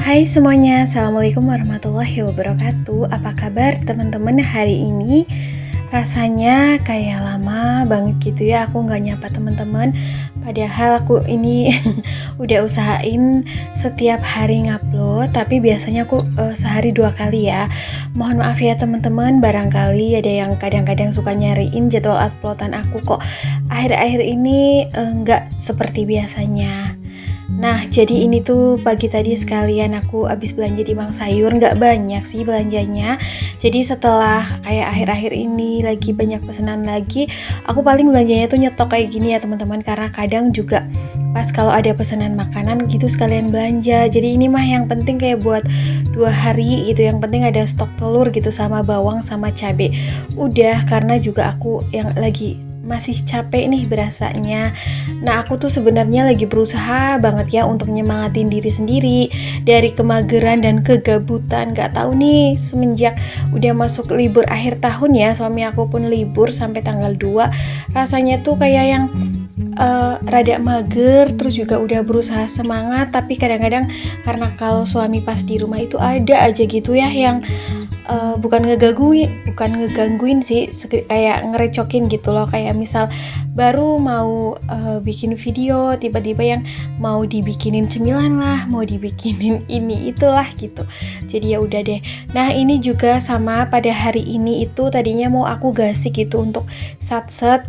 Hai semuanya, Assalamualaikum warahmatullahi wabarakatuh. Apa kabar teman-teman hari ini? Rasanya kayak lama banget gitu ya aku gak nyapa teman-teman. Padahal aku ini udah usahain setiap hari ngupload, tapi biasanya aku sehari 2 kali ya. Mohon maaf ya teman-teman, barangkali ada yang kadang-kadang suka nyariin jadwal uploadan aku kok akhir-akhir ini nggak seperti biasanya. Nah, jadi ini tuh pagi tadi sekalian aku habis belanja di Mang Sayur, nggak banyak sih belanjanya. Jadi setelah kayak akhir-akhir ini lagi banyak pesanan lagi, aku paling belanjanya tuh nyetok kayak gini ya teman-teman, karena kadang juga pas kalau ada pesanan makanan gitu sekalian belanja. Jadi ini mah yang penting kayak buat 2 hari gitu, yang penting ada stok telur gitu sama bawang sama cabai. Udah, karena juga aku yang lagi masih capek nih berasanya. Nah, aku tuh sebenarnya lagi berusaha banget ya untuk nyemangatin diri sendiri dari kemageran dan kegabutan. Gak tahu nih, semenjak udah masuk libur akhir tahun ya, suami aku pun libur sampai tanggal 2. Rasanya tuh kayak yang rada mager, terus juga udah berusaha semangat, tapi kadang-kadang karena kalau suami pas di rumah itu ada aja gitu ya yang bukan ngegangguin sih, kayak ngerecokin gitu loh. Kayak misal baru mau bikin video, tiba-tiba yang mau dibikinin cemilan lah, mau dibikinin ini itulah gitu. Jadi ya udah deh. Nah, ini juga sama pada hari ini itu tadinya mau aku gasik gitu untuk satset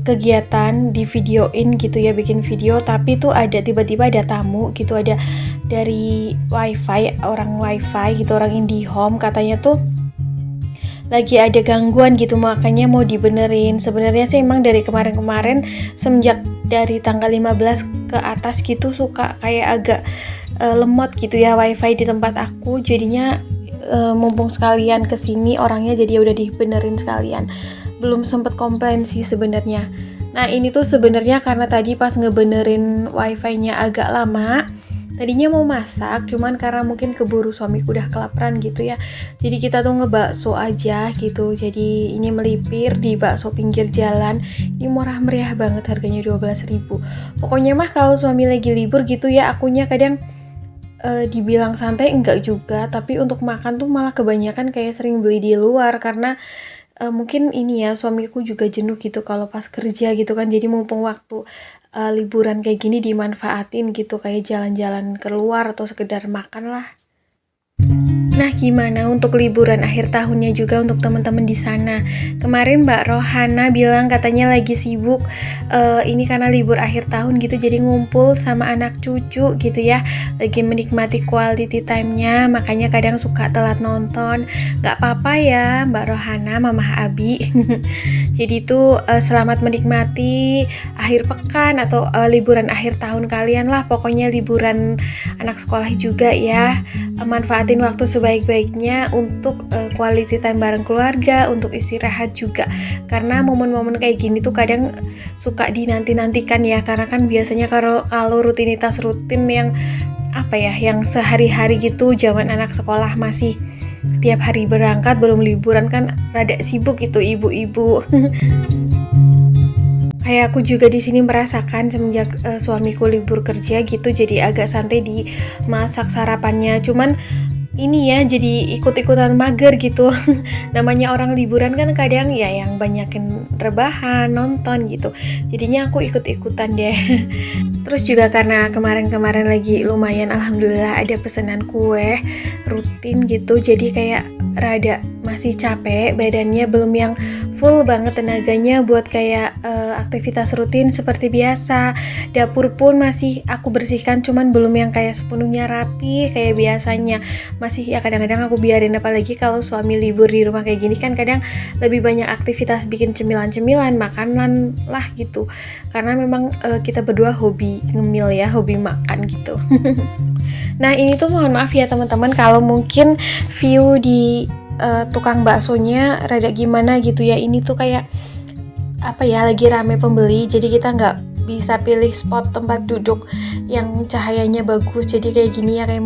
kegiatan di videoin gitu ya, bikin video, tapi tuh ada tiba-tiba ada tamu gitu, ada dari orang wifi gitu, orang IndiHome, katanya tuh lagi ada gangguan gitu, makanya mau dibenerin. Sebenarnya sih emang dari kemarin-kemarin semenjak dari tanggal 15 ke atas gitu suka kayak agak lemot gitu ya wifi di tempat aku, jadinya mumpung sekalian kesini orangnya, jadi udah dibenerin sekalian. Belum sempet komplain sih sebenarnya. Nah, ini tuh sebenarnya karena tadi pas ngebenerin wifi-nya agak lama. Tadinya mau masak, cuman karena mungkin keburu suamiku udah kelaparan gitu ya. Jadi kita tuh ngebakso aja gitu. Jadi ini melipir di bakso pinggir jalan. Ini murah meriah banget, harganya 12.000. Pokoknya mah kalau suami lagi libur gitu ya, akunya kadang dibilang santai enggak juga, tapi untuk makan tuh malah kebanyakan kayak sering beli di luar, karena mungkin ini ya, suamiku juga jenuh gitu kalau pas kerja gitu kan. Jadi mumpung waktu liburan kayak gini dimanfaatin gitu, kayak jalan-jalan keluar atau sekedar makan lah. Nah, gimana untuk liburan akhir tahunnya juga untuk teman-teman di sana? Kemarin Mbak Rohana bilang katanya lagi sibuk ini karena libur akhir tahun gitu, jadi ngumpul sama anak cucu gitu ya, lagi menikmati quality time-nya, makanya kadang suka telat nonton. Gak apa-apa ya Mbak Rohana, Mamah Abi. Jadi tuh selamat menikmati akhir pekan atau liburan akhir tahun kalian lah, pokoknya liburan anak sekolah juga ya. Manfaatin waktu sebaik-baiknya untuk quality time bareng keluarga, untuk istirahat juga, karena momen-momen kayak gini tuh kadang suka dinanti-nantikan ya, karena kan biasanya kalau rutinitas rutin yang yang sehari-hari gitu, zaman anak sekolah masih setiap hari berangkat, belum liburan kan rada sibuk gitu ibu-ibu. Kayak aku juga di sini merasakan semenjak suamiku libur kerja gitu, jadi agak santai di masak sarapannya. Cuman ini ya, jadi ikut-ikutan mager gitu. Namanya orang liburan kan kadang ya yang banyakin rebahan, nonton gitu. Jadinya aku ikut-ikutan deh. Terus juga karena kemarin-kemarin lagi lumayan alhamdulillah ada pesanan kue rutin gitu, jadi kayak rada masih capek badannya, belum yang full banget tenaganya buat kayak aktivitas rutin seperti biasa. Dapur pun masih aku bersihkan, cuman belum yang kayak sepenuhnya rapi kayak biasanya. Masih ya kadang-kadang aku biarin, apalagi kalau suami libur di rumah kayak gini kan kadang lebih banyak aktivitas bikin cemilan-cemilan, makanan lah gitu. Karena memang kita berdua hobi ngemil ya, hobi makan gitu. Nah, ini tuh mohon maaf ya teman-teman kalau mungkin view di tukang baksonya rada gimana gitu ya. Ini tuh kayak lagi rame pembeli, jadi kita nggak bisa pilih spot tempat duduk yang cahayanya bagus, jadi kayak gini ya, kayak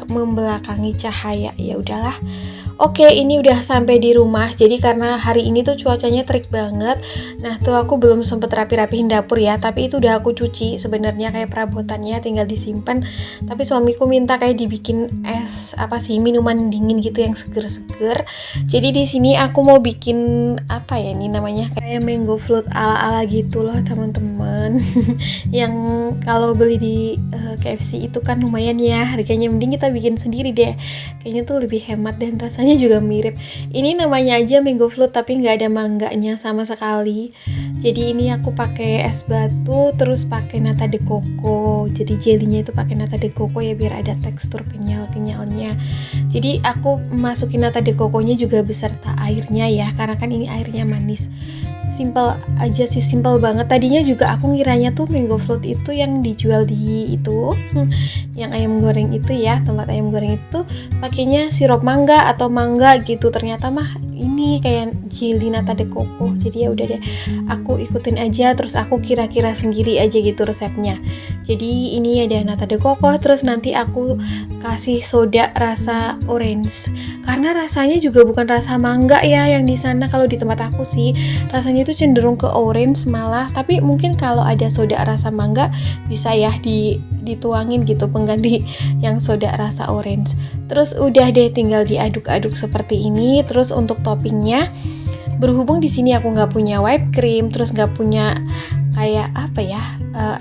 membelakangi cahaya. Ya udahlah. Oke, ini udah sampai di rumah. Jadi karena hari ini tuh cuacanya terik banget. Nah, tuh aku belum sempet rapi-rapihin dapur ya, tapi itu udah aku cuci sebenarnya, kayak perabotannya tinggal disimpan. Tapi suamiku minta kayak dibikin es apa sih, minuman dingin gitu yang seger-seger. Jadi di sini aku mau bikin apa ya ini namanya, kayak mango float ala-ala gitu loh, teman-teman. Yang kalau beli di KFC itu kan lumayan ya harganya, mending kita bikin sendiri deh. Kayaknya tuh lebih hemat dan rasanya juga mirip. Ini namanya aja mango float tapi nggak ada mangganya sama sekali. Jadi ini aku pakai es batu, terus pakai nata de coco. Jadi jelinya itu pakai nata de coco ya, biar ada tekstur kenyal-kenyalnya. Jadi aku masukin nata de coconya juga beserta airnya ya, karena kan ini airnya manis. Simple aja sih, simple banget. Tadinya juga aku ngiranya tuh mango float itu yang dijual di itu yang ayam goreng itu ya, tempat ayam goreng itu pakainya sirup mangga atau mangga gitu. Ternyata mah ini kayak jelly nata de coco. Jadi ya udah deh, aku ikutin aja, terus aku kira-kira sendiri aja gitu resepnya. Jadi ini ada nata de coco, terus nanti aku kasih soda rasa orange. Karena rasanya juga bukan rasa mangga ya yang di sana, kalau di tempat aku sih rasanya itu cenderung ke orange malah. Tapi mungkin kalau ada soda rasa mangga bisa ya dituangin gitu pengganti yang soda rasa orange. Terus udah deh tinggal diaduk-aduk seperti ini. Terus untuk toppingnya, berhubung di sini aku nggak punya whipped cream, terus nggak punya kayak apa ya,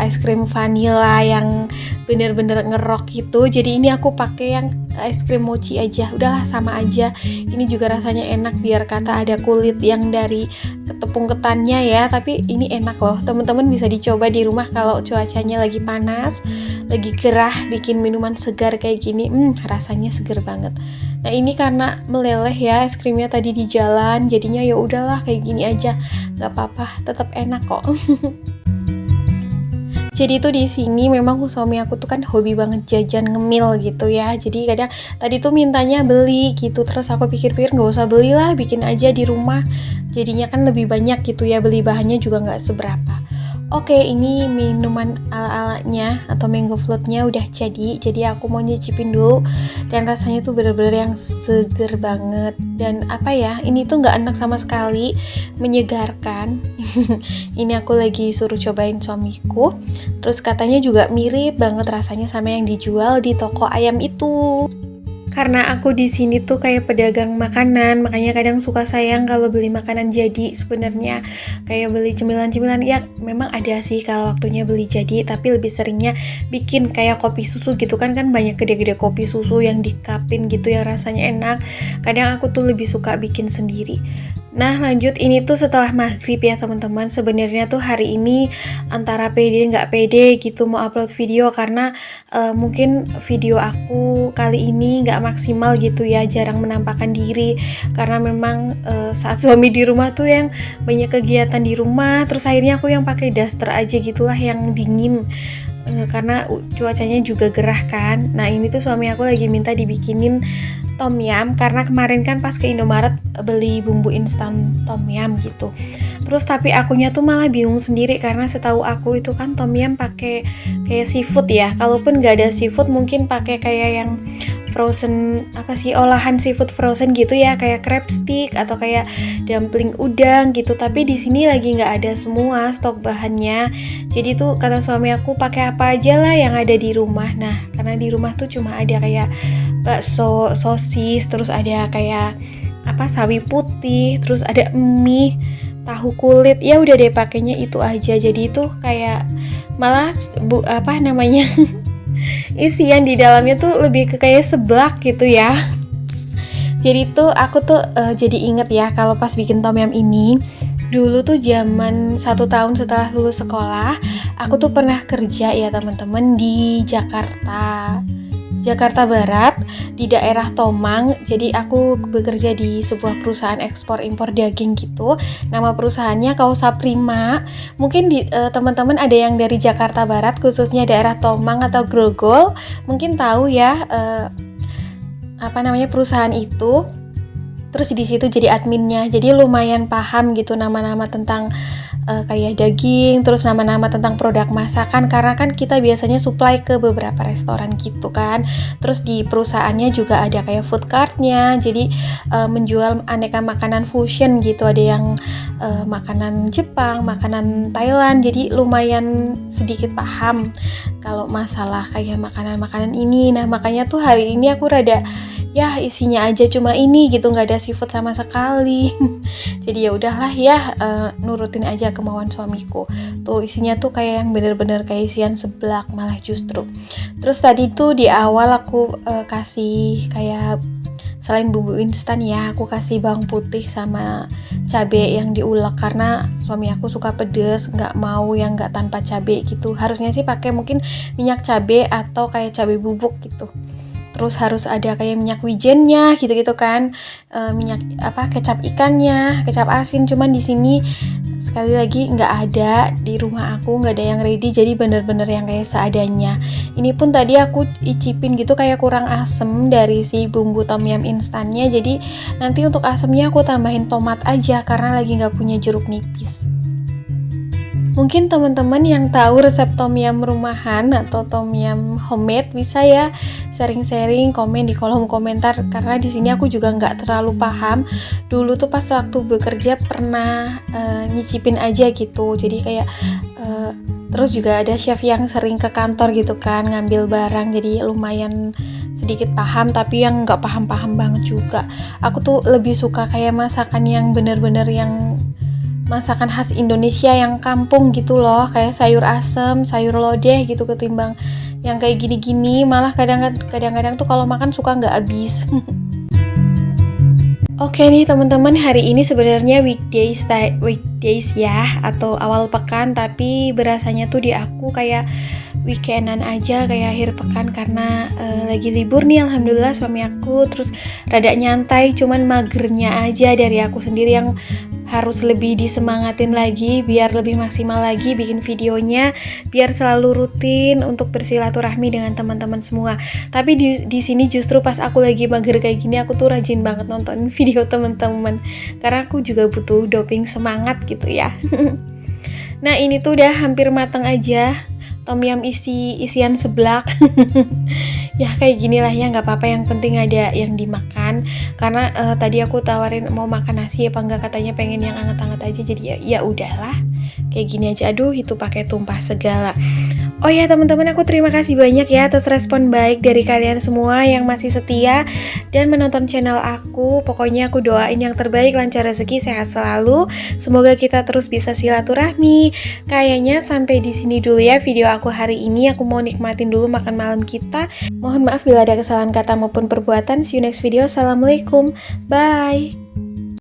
es krim vanilla yang bener-bener ngerok gitu. Jadi ini aku pakai yang es krim mochi aja. Udahlah sama aja. Ini juga rasanya enak, biar kata ada kulit yang dari tepung ketannya ya. Tapi ini enak loh. Teman-teman bisa dicoba di rumah kalau cuacanya lagi panas, lagi gerah, bikin minuman segar kayak gini. Rasanya seger banget. Nah, ini karena meleleh ya es krimnya tadi di jalan, jadinya ya udahlah kayak gini aja. Gak apa-apa, tetap enak kok. Jadi tuh di sini memang suami aku tuh kan hobi banget jajan ngemil gitu ya. Jadi kadang tadi tuh mintanya beli gitu, terus aku pikir-pikir nggak usah belilah, bikin aja di rumah. Jadinya kan lebih banyak gitu ya, beli bahannya juga nggak seberapa. Oke, ini minuman ala-alanya atau mango floatnya udah jadi. Jadi aku mau nyicipin dulu, dan rasanya tuh bener-bener yang seger banget. Dan apa ya, ini tuh nggak enak sama sekali, menyegarkan. Ini aku lagi suruh cobain suamiku. Terus katanya juga mirip banget rasanya sama yang dijual di toko ayam itu. Karena aku di sini tuh kayak pedagang makanan, makanya kadang suka sayang kalau beli makanan jadi. Sebenarnya kayak beli cemilan-cemilan ya memang ada sih kalau waktunya beli jadi, tapi lebih seringnya bikin kayak kopi susu gitu kan banyak gede-gede kopi susu yang di cupin gitu yang rasanya enak. Kadang aku tuh lebih suka bikin sendiri. Nah, lanjut, ini tuh setelah maghrib ya teman-teman. Sebenarnya tuh hari ini antara pede nggak pede gitu mau upload video, karena mungkin video aku kali ini nggak maksimal gitu ya, jarang menampakkan diri karena memang saat suami di rumah tuh yang banyak kegiatan di rumah. Terus akhirnya aku yang pakai daster aja gitulah yang dingin, karena cuacanya juga gerah kan. Nah, ini tuh suami aku lagi minta dibikinin tom yum, karena kemarin kan pas ke Indomaret beli bumbu instan tom yum gitu. Terus tapi akunya tuh malah bingung sendiri, karena setahu aku itu kan tom yum pakai kayak seafood ya. Kalaupun nggak ada seafood mungkin pakai kayak yang frozen, apa sih, olahan seafood frozen gitu ya, kayak crab stick atau kayak dumpling udang gitu. Tapi di sini lagi nggak ada semua stok bahannya. Jadi tuh kata suami aku pakai apa aja lah yang ada di rumah. Nah, karena di rumah tuh cuma ada kayak bakso, sosis, terus ada kayak sawi putih, terus ada mie, tahu kulit. Ya udah deh pakainya itu aja. Jadi itu kayak malah isian di dalamnya tuh lebih ke kayak seblak gitu ya. Jadi tuh aku tuh jadi inget ya kalau pas bikin tom yum ini, dulu tuh zaman 1 tahun setelah lulus sekolah, aku tuh pernah kerja ya teman-teman di Jakarta Barat, di daerah Tomang. Jadi aku bekerja di sebuah perusahaan ekspor impor daging gitu. Nama perusahaannya Kausa Prima. Mungkin teman-teman ada yang dari Jakarta Barat, khususnya daerah Tomang atau Grogol, mungkin tahu ya perusahaan itu. Terus di situ jadi adminnya. Jadi lumayan paham gitu nama-nama tentang kayak daging, terus nama-nama tentang produk masakan, karena kan kita biasanya supply ke beberapa restoran gitu kan. Terus di perusahaannya juga ada kayak food cart-nya, jadi menjual aneka makanan fusion gitu, ada yang makanan Jepang, makanan Thailand, jadi lumayan sedikit paham kalau masalah kayak makanan-makanan ini. Nah makanya tuh hari ini aku rada ya isinya aja cuma ini gitu, nggak ada seafood sama sekali. Jadi ya udahlah ya, nurutin aja kemauan suamiku. Tuh isinya tuh kayak yang bener-bener kayak isian seblak malah justru. Terus tadi tuh di awal aku kasih kayak selain bumbu instan ya, aku kasih bawang putih sama cabai yang diulek karena suami aku suka pedes, nggak mau yang nggak tanpa cabai gitu. Harusnya sih pakai mungkin minyak cabai atau kayak cabai bubuk gitu. Terus harus ada kayak minyak wijennya gitu-gitu kan, minyak kecap ikannya, kecap asin. Cuman di sini sekali lagi nggak ada, di rumah aku nggak ada yang ready, jadi bener-bener yang kayak seadanya. Ini pun tadi aku icipin gitu kayak kurang asem dari si bumbu tom yum instannya, jadi nanti untuk asemnya aku tambahin tomat aja karena lagi nggak punya jeruk nipis. Mungkin teman-teman yang tahu resep tom yum rumahan atau tom yum homemade bisa ya sharing-sharing, komen di kolom komentar, karena di sini aku juga nggak terlalu paham. Dulu tuh pas waktu bekerja pernah nyicipin aja gitu, jadi kayak terus juga ada chef yang sering ke kantor gitu kan ngambil barang, jadi lumayan sedikit paham, tapi yang nggak paham-paham banget juga. Aku tuh lebih suka kayak masakan yang bener-bener yang masakan khas Indonesia yang kampung gitu loh, kayak sayur asem, sayur lodeh gitu, ketimbang yang kayak gini-gini. Malah kadang-kadang tuh kalau makan suka nggak habis. Oke nih teman-teman, hari ini sebenarnya weekdays ya, atau awal pekan, tapi berasanya tuh di aku kayak weekendan aja, kayak akhir pekan, karena lagi libur nih alhamdulillah suami aku, terus rada nyantai. Cuman magernya aja dari aku sendiri yang harus lebih disemangatin lagi biar lebih maksimal lagi bikin videonya, biar selalu rutin untuk bersilaturahmi dengan teman-teman semua. Tapi di sini justru pas aku lagi mager kayak gini, aku tuh rajin banget nonton video teman-teman, karena aku juga butuh doping semangat gitu ya. Nah ini tuh udah hampir matang aja, tom yum isian seblak. Ya kayak gini lah ya, nggak apa-apa, yang penting ada yang dimakan. Karena tadi aku tawarin mau makan nasi apa enggak, katanya pengen yang anget-anget aja, jadi ya udahlah kayak gini aja. Aduh itu pakai tumpah segala. Oh ya teman-teman, aku terima kasih banyak ya atas respon baik dari kalian semua yang masih setia dan menonton channel aku. Pokoknya aku doain yang terbaik, lancar rezeki, sehat selalu. Semoga kita terus bisa silaturahmi. Kayaknya sampai di sini dulu ya video aku hari ini. Aku mau nikmatin dulu makan malam kita. Mohon maaf bila ada kesalahan kata maupun perbuatan. See you next video. Assalamualaikum. Bye.